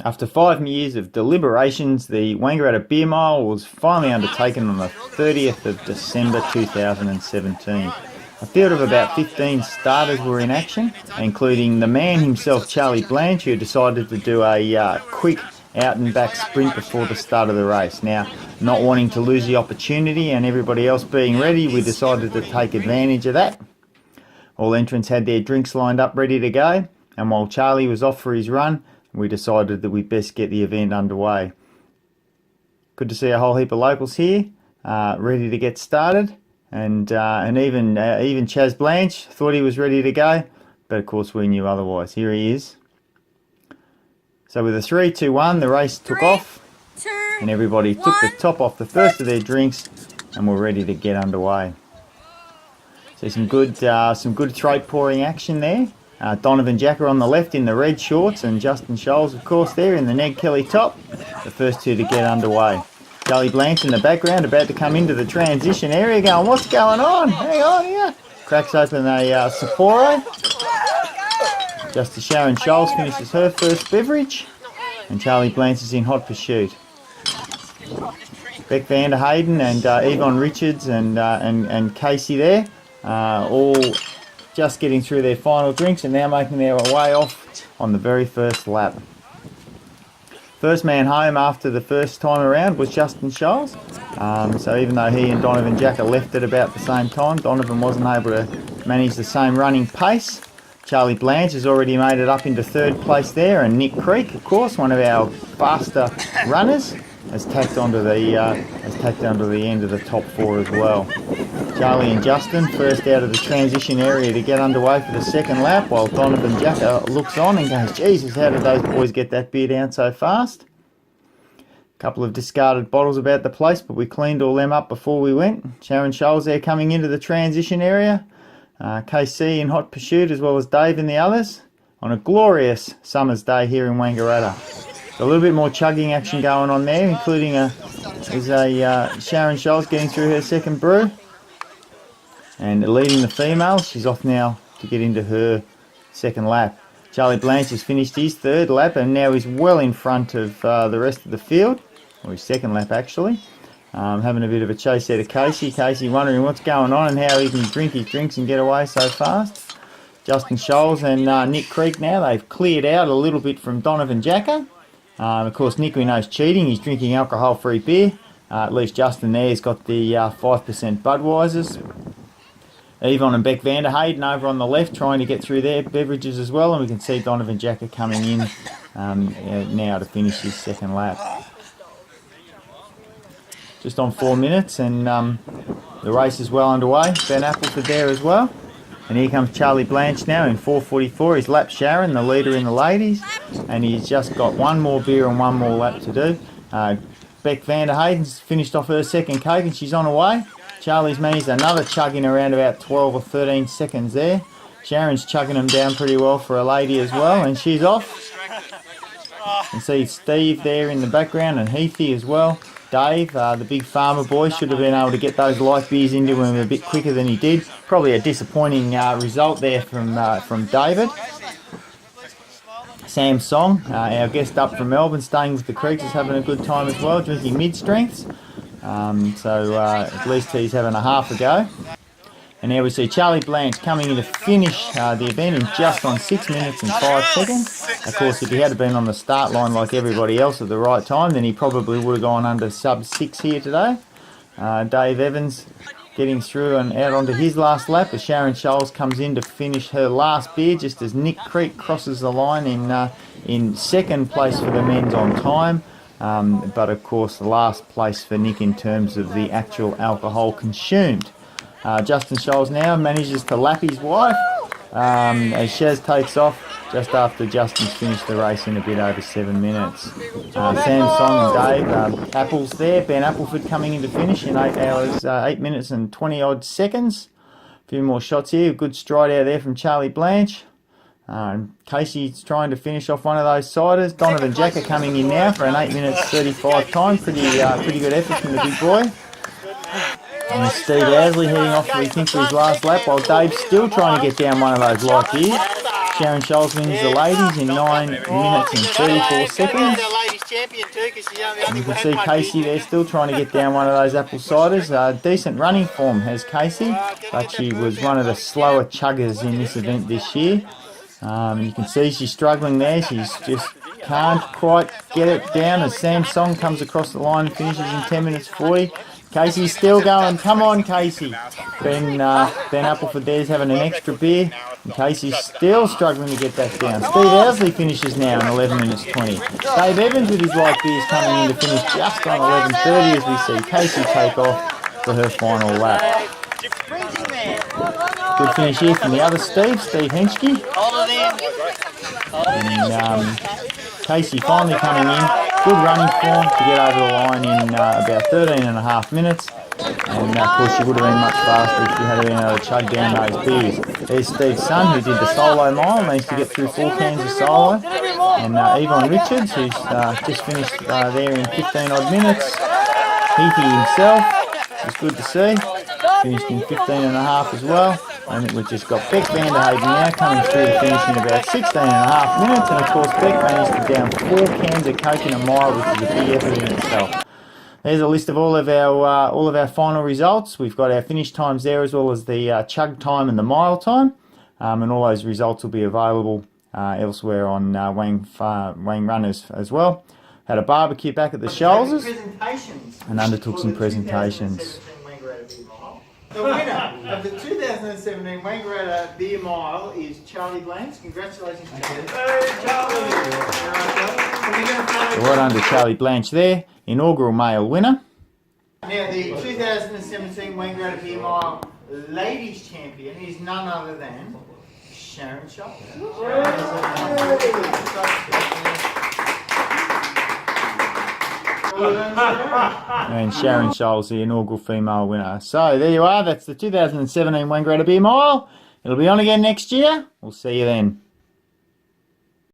After 5 years of deliberations, the Wangaratta Beer Mile was finally undertaken on the 30th of December 2017. A field of about 15 starters were in action, including the man himself, Charlie Blanch, who decided to do a quick out and back sprint before the start of the race. Now, not wanting to lose the opportunity and everybody else being ready, we decided to take advantage of that. All entrants had their drinks lined up ready to go, and while Charlie was off for his run, we decided that we'd best get the event underway. Good to see a whole heap of locals here, ready to get started, and even Chaz Blanch thought he was ready to go, but of course we knew otherwise. Here he is. So with a 3, 2, 1, the race took off, and everybody took the top off the first of their drinks, and we're ready to get underway. So some good throat pouring action there. Donovan Jacker on the left in the red shorts, and Justin Scholz, of course, there in the Ned Kelly top. The first two to get underway. Charlie Blanch in the background, about to come into the transition area, going, what's going on? Hang on here. Cracks open a Sapporo. Just as Sharon Scholz finishes her first beverage, and Charlie Blanch is in hot pursuit. Beck Vander Hayden and Yvonne Richards and Casey there, all just getting through their final drinks and now making their way off on the very first lap. First man home after the first time around was Justin Scholz. So even though he and Donovan Jacker left at about the same time, Donovan wasn't able to manage the same running pace. Charlie Blanch has already made it up into third place there, and Nick Creek, of course, one of our faster runners, has tacked onto the end of the top 4 as well. Charlie and Justin first out of the transition area to get underway for the second lap, while Donovan Jacker looks on and goes, Jesus, how did those boys get that beer down so fast? A couple of discarded bottles about the place, but we cleaned all them up before we went. Sharon Scholz there coming into the transition area. KC in hot pursuit, as well as Dave and the others, on a glorious summer's day here in Wangaratta. So a little bit more chugging action going on there, including Sharon Scholz getting through her second brew. And leading the females, she's off now to get into her second lap. Charlie Blanch has finished his third lap and now is well in front of the rest of the field, or his second lap actually. Having a bit of a chase out of Casey. Casey wondering what's going on and how he can drink his drinks and get away so fast. Justin Scholz and Nick Creek now, they've cleared out a little bit from Donovan Jacker. Of course, Nick, we know, is cheating. He's drinking alcohol-free beer. At least Justin there's got the 5% Budweisers. Yvonne and Beck Vander Hayden over on the left trying to get through their beverages as well, and we can see Donovan Jacker coming in now to finish his second lap. Just on 4 minutes, and the race is well underway. Ben Appleford there as well. And here comes Charlie Blanch now in 4:44. He's lapped Sharon, the leader in the ladies, and he's just got one more beer and one more lap to do. Beck Vander Hayden's finished off her second coke and she's on her way. Charlie's managed another chug in around about 12 or 13 seconds there. Sharon's chugging them down pretty well for a lady as well, and she's off. You can see Steve there in the background and Heathy as well. Dave, the big farmer boy, should have been able to get those light beers into him a bit quicker than he did. Probably a disappointing result there from David. Sam Song, our guest up from Melbourne, staying with the Creeks, is having a good time as well, drinking mid-strengths. So at least he's having a half a go. And now we see Charlie Blanch coming in to finish the event in just on 6 minutes and 5 seconds. Of course, if he had been on the start line like everybody else at the right time, then he probably would have gone under sub-6 here today. Dave Evans getting through and out onto his last lap as Sharon Scholz comes in to finish her last beer just as Nick Creek crosses the line in second place for the men's on time. But of course, the last place for Nick in terms of the actual alcohol consumed. Justin Scholz now manages to lap his wife as Shaz takes off just after Justin's finished the race in a bit over 7 minutes. Sam Song and Dave, Apples there, Ben Appleford coming in to finish in 8 hours, 8 minutes and 20 odd seconds. A few more shots here, good stride out there from Charlie Blanch. Casey's trying to finish off one of those ciders. Donovan Jacker coming in now for an 8 minutes 35 time. Pretty good effort from the big boy. And Steve Owsley heading off, we think, for his last lap, while Dave's still trying to get down one of those light beers. Sharon Scholz wins the ladies in 9 minutes and 34 seconds. And you can see Casey there still trying to get down one of those apple ciders. Decent running form has Casey, but she was one of the slower chuggers in this event this year. You can see she's struggling there. She's just can't quite get it down as Sam Song comes across the line and finishes in 10 minutes 40. Casey's still going. Come on, Casey. Ben Appleford having an extra beer. And Casey's still struggling to get that down. Steve Owsley finishes now in 11 minutes 20. Dave Evans with his light beers coming in to finish just on 11:30 as we see Casey take off for her final lap. Good finish here from the other Steve Henschke. And Casey finally coming in. Good running form to get over the line in about 13.5 minutes. And of course she would have been much faster if she had been able to chug down those beers. There's Steve's son who did the solo mile, managed to get through 4 cans of solo. And Yvonne Richards, who's just finished there in 15 odd minutes. Heathy himself, it's good to see, finished in 15.5 as well. And we've just got Beck Vanderhagen now coming through to finish in about 16.5 minutes. And of course Beck managed to down 4 cans of Coke in a mile, which is a big effort in itself. There's a list of all of our final results. We've got our finish times there, as well as the chug time and the mile time. And all those results will be available elsewhere on Wang Runners as well. Had a barbecue back at the Scholz's and undertook some presentations. The winner of the 2017 Wangaratta Beer Mile is Charlie Blanch. Congratulations, Charlie. Hey, Charlie! So well done to Charlie Blanch there, inaugural male winner. Now, the 2017 Wangaratta Beer Mile ladies champion is none other than Sharon Scholz. And Sharon Scholz, the inaugural female winner. So there you are, that's the 2017 Wangaratta Beer Mile. It'll be on again next year. We'll see you then.